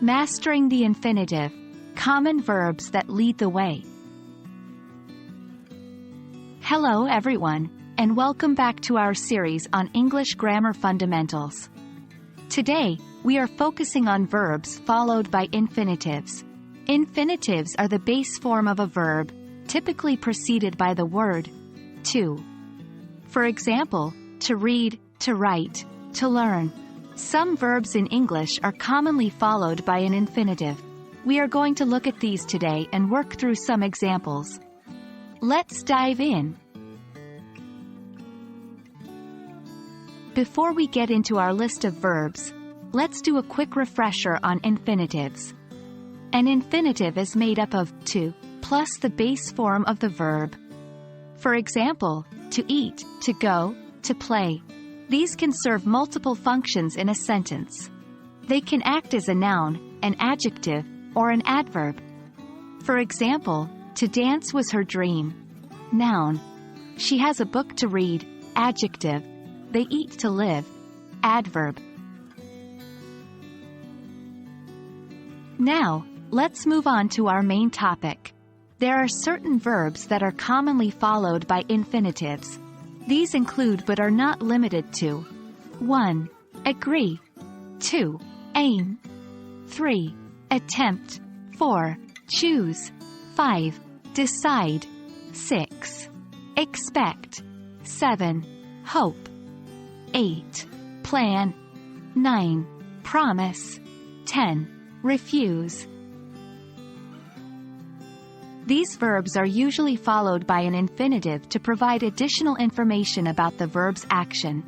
Mastering the infinitive. Common verbs that lead the way. Hello everyone, and welcome back to our series on English grammar fundamentals. Today, we are focusing on verbs followed by infinitives. Infinitives are the base form of a verb, typically preceded by the word to. For example, to read, to write, to learn. Some verbs in English are commonly followed by an infinitive. We are going to look at these today and work through some examples. Let's dive in. Before we get into our list of verbs, let's do a quick refresher on infinitives. An infinitive is made up of to plus the base form of the verb. For example, to eat, to go, to play. These can serve multiple functions in a sentence. They can act as a noun, an adjective, or an adverb. For example, to dance was her dream. Noun. She has a book to read. Adjective. They eat to live. Adverb. Now, let's move on to our main topic. There are certain verbs that are commonly followed by infinitives. These include but are not limited to 1. Agree 2. Aim 3. Attempt 4. Choose 5. Decide 6. Expect 7. Hope 8. Plan 9. Promise 10. Refuse. These verbs are usually followed by an infinitive to provide additional information about the verb's action.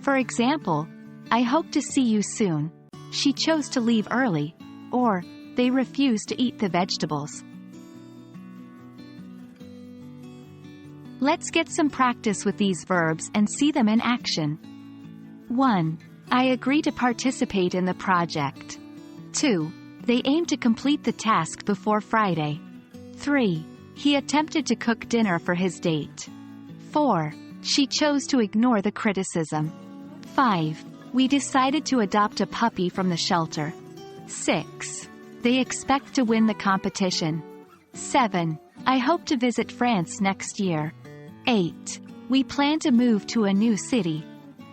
For example, I hope to see you soon. She chose to leave early, or they refused to eat the vegetables. Let's get some practice with these verbs and see them in action. 1. I agree to participate in the project. 2. They aim to complete the task before Friday. 3. He attempted to cook dinner for his date. 4. She chose to ignore the criticism. 5. We decided to adopt a puppy from the shelter. 6. They expect to win the competition. 7. I hope to visit France next year. 8. We plan to move to a new city.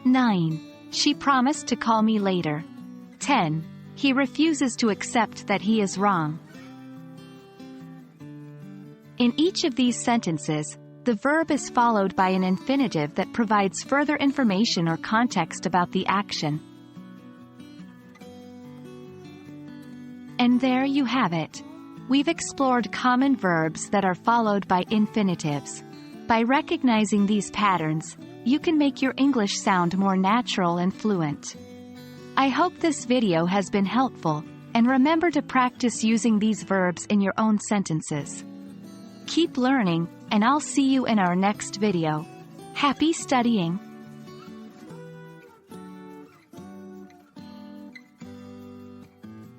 9. She promised to call me later. 10. He refuses to accept that he is wrong. In each of these sentences, the verb is followed by an infinitive that provides further information or context about the action. And there you have it. We've explored common verbs that are followed by infinitives. By recognizing these patterns, you can make your English sound more natural and fluent. I hope this video has been helpful, and remember to practice using these verbs in your own sentences. Keep learning, and I'll see you in our next video. Happy studying!